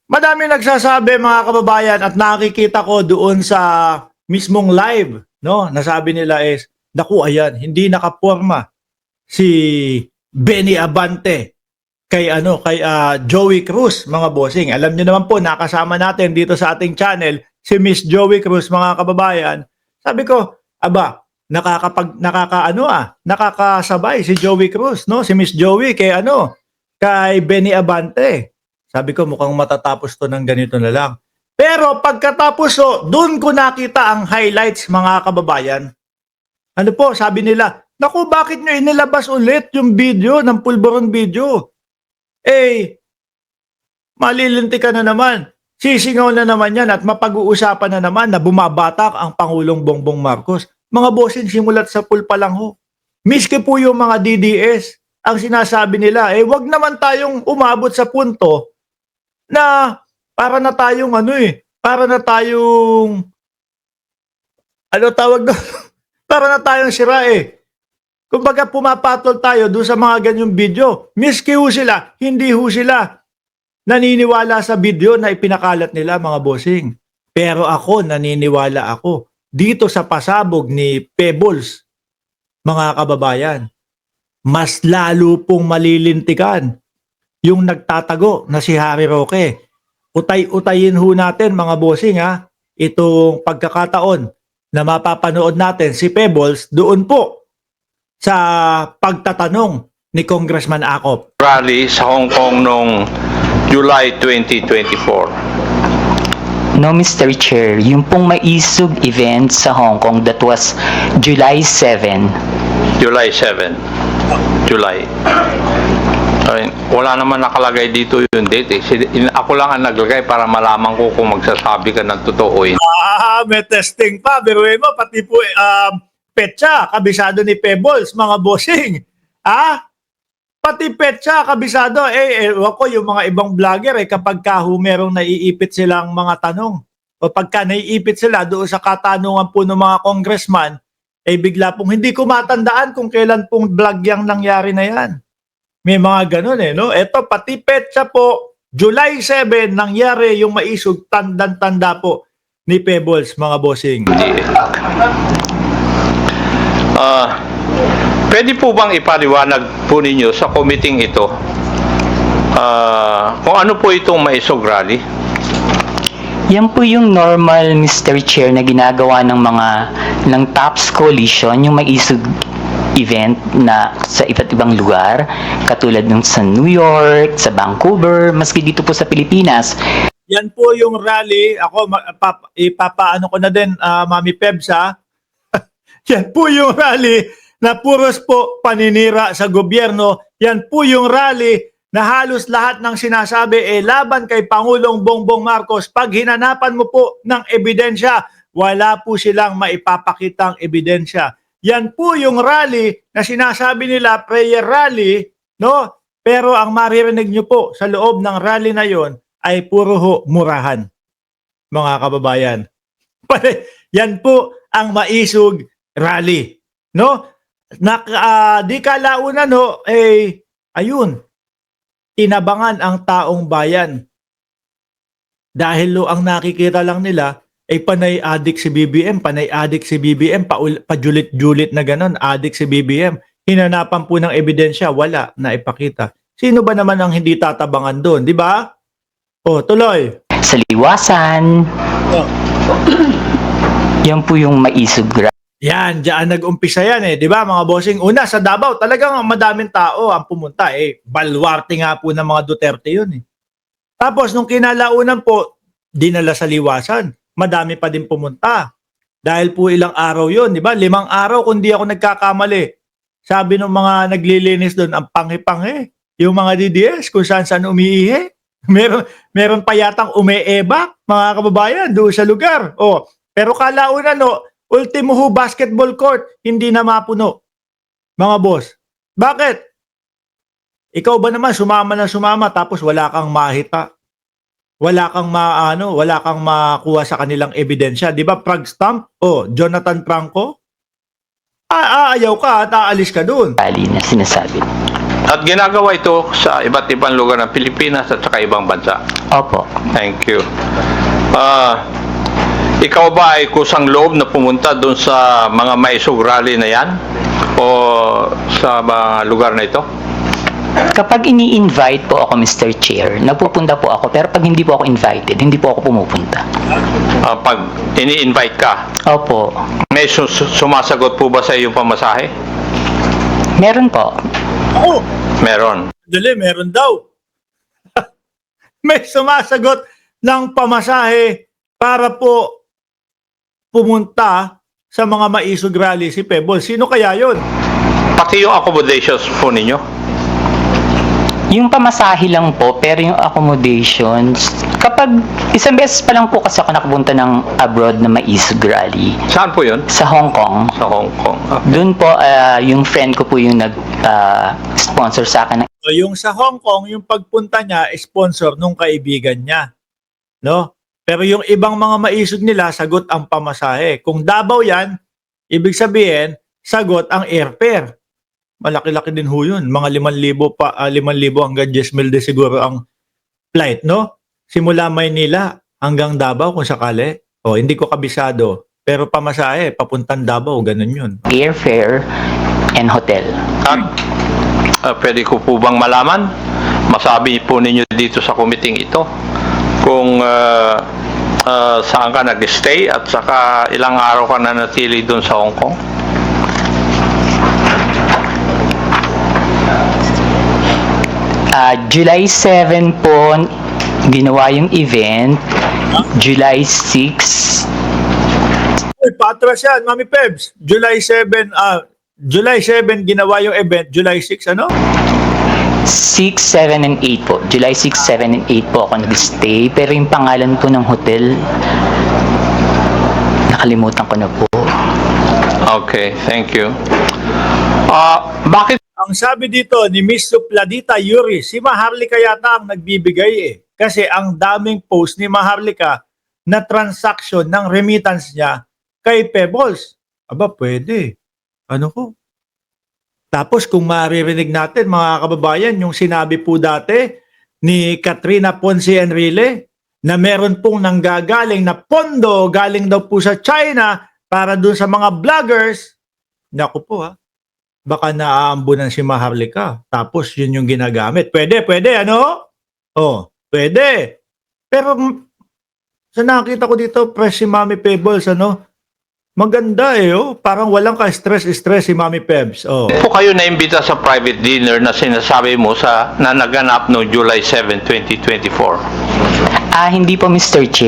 Madami nagsasabi mga kababayan at nakikita ko doon sa mismong live, no? Nasabi nila is, naku ayan, hindi nakaporma si Benny Abante kay Joey Cruz, mga bossing. Alam niyo naman po, nakasama natin dito sa ating channel si Miss Joey Cruz, mga kababayan. Sabi ko, aba, nakakasabay si Joey Cruz, no? Si Miss Joey kay Benny Abante. Sabi ko, mukhang matatapos to ng ganito na lang. Pero pagkatapos, doon ko nakita ang highlights, mga kababayan. Ano po, sabi nila, naku, bakit nyo inilabas ulit yung video ng pulburon video? Malilinti ka na naman. Sisingaw na naman yan at mapag-uusapan na naman na bumabatak ang Pangulong Bongbong Marcos. Mga bossing, simulat sa pool pa lang ho. Miski po yung mga DDS, ang sinasabi nila, wag naman tayong umabot sa punto na para na tayong para na tayong sira Kumbaga pumapatol tayo doon sa mga ganyong video. Miski ho sila, hindi ho sila naniniwala sa video na ipinakalat nila, mga bossing. Pero ako, naniniwala ako dito sa pasabog ni Pebbles, mga kababayan. Mas lalo pong malilintikan yung nagtatago na si Harry Roque. Utay-utayin ho natin, mga bossing, itong pagkakataon na mapapanood natin si Pebbles doon po sa pagtatanong ni Congressman Acop. Rally sa Hong Kong noong July 2024. No, Mr. Chair, yung pong maisog event sa Hong Kong, that was July 7. July 7. July. Wala naman nakalagay dito yung date. Ako lang ang naglagay para malaman ko kung magsasabi ka ng totoo. May testing pa. Biruin mo, pati po petsa, kabisado ni Pebbles, mga bossing. Pati petsa, kabisado. Wako yung mga ibang vlogger, kapag merong naiipit silang mga tanong, o pagka naiipit sila doon sa katanungan po ng mga congressman, bigla pong hindi ko matandaan kung kailan pong vlog yang nangyari na yan. May mga ganun no? Ito, pati petsa po, July 7, nangyari yung maisog, tandang-tanda po ni Pebbles, mga bossing. Pwede po bang ipaliwanag po ninyo sa committee ito kung ano po itong maisog rally? Yan po yung normal, Mr. Chair, na ginagawa ng TOPS Coalition, yung maisog event na sa iba't ibang lugar, katulad ng sa New York, sa Vancouver, maski dito po sa Pilipinas. Yan po yung rally. Ako, ipapaano ko na din, Mami Pebs, Yan po yung rally na puros po paninira sa gobyerno. Yan po yung rally na halos lahat ng sinasabi laban kay Pangulong Bongbong Marcos. Pag hinanapan mo po ng ebidensya, wala po silang maipapakitang ebidensya. Yan po yung rally na sinasabi nila prayer rally, no? Pero ang maririnig nyo po sa loob ng rally na yon ay puro murahan, mga kababayan. Yan po ang maisog rally, no? Di kalaunan ayun, tinabangan ang taong bayan. Dahil ang nakikita lang nila panay adik si BBM, pajulit-julit na ganon, adik si BBM. Hinanapan po ng ebidensya, wala na ipakita. Sino ba naman ang hindi tatabangan doon, di ba? Tuloy. Sa liwasan. Yan po yung maisog rally. Yan, diyan nag-umpisa yan di ba mga bossing? Una, sa Davao, talagang madaming tao ang pumunta Baluarte nga po ng mga Duterte yun Tapos, nung kinalaunan po, dinala sa liwasan. Madami pa din pumunta. Dahil po ilang araw yun, di ba? 5 araw kung di ako nagkakamali. Sabi ng mga naglilinis doon, ang panghi-panghi. Yung mga DDS, kung saan umiihi. Meron pa yatang umeeba, mga kababayan, doon sa lugar. Pero kalaunan, ultimo basketball court, hindi na mapuno. Mga boss. Bakit? Ikaw ba naman sumama tapos wala kang mahita? Wala kang makuha sa kanilang ebidensya. Di ba, Prague Stamp? Jonathan Franco? Ayaw ka at aalis ka doon. Rally na sinasabi. At ginagawa ito sa iba't ibang lugar ng Pilipinas at saka ibang bansa. Opo. Thank you. Ikaw ba ay kusang loob na pumunta doon sa mga maisog rally na yan? O sa mga lugar na ito? Kapag ini-invite po ako, Mr. Chair, nagpupunta po ako. Pero pag hindi po ako invited, hindi po ako pumupunta. Pag ini-invite ka, Opo. may sumasagot po ba sa iyong pamasahe? Meron po. Oo, Meron. dali, meron daw. May sumasagot ng pamasahe para po pumunta sa mga maisog rally si Pebbles. Sino kaya yon? Pati yung accommodations po ninyo? Yung pamasahe lang po, pero yung accommodations, kapag isang beses pa lang po kasi ako nakapunta ng abroad na maisog rally Saan po yun? sa Hong Kong. Sa Hong Kong. Doon po, yung friend ko po yung nag-sponsor sa akin. So, yung sa Hong Kong, yung pagpunta niya, sponsor nung kaibigan niya. No? Pero yung ibang mga maisog nila, sagot ang pamasahe. Kung Davao yan, ibig sabihin, sagot ang airfare. Malaki-laki din ho yun. Mga 5,000 pa, 5,000 hanggang 10,000 de siguro ang flight, no? Simula Maynila hanggang Davao kung sakali. O, hindi ko kabisado. Pero pamasahe, papuntang Davao, ganun yun. Airfare and hotel. At pwede ko po bang malaman? Masabi po ninyo dito sa committee ito kung saan ka nag-stay at saka ilang araw ka na natili doon sa Hong Kong? July 7 po, ginawa yung event. July 6, Uy, patras yan, Mami Pebs. July 7 ginawa yung event. July 6, ano? 6, 7, and 8 po. July 6, 7, and 8 po ako nag-stay. Pero yung pangalan po ng hotel, nakalimutan ko na po. Okay, thank you. Bakit Ang sabi dito ni Miss Supladita Yuri, si Maharlika yata ang nagbibigay eh. Kasi ang daming post ni Maharlika na transaction ng remittance niya kay Pebbles. Aba, pwede. Ano ko? Tapos kung maririnig natin mga kababayan, yung sinabi po dati ni Katrina Ponce Enrile na meron pong nanggagaling na pondo galing daw po sa China para dun sa mga vloggers. Naku po ha. Baka naaambunan si Maharlika. Tapos yun yung ginagamit. Pwede, ano? Oh, pwede. Pero sa nakita ko dito, press si Mami Pebbles, ano? Maganda eh, oh. Parang walang ka-stress si Mami Pebs. Oh. po kayo naimbita sa private dinner na sinasabi mo na naganap no July 7, 2024? Hindi po, Mr. Chair.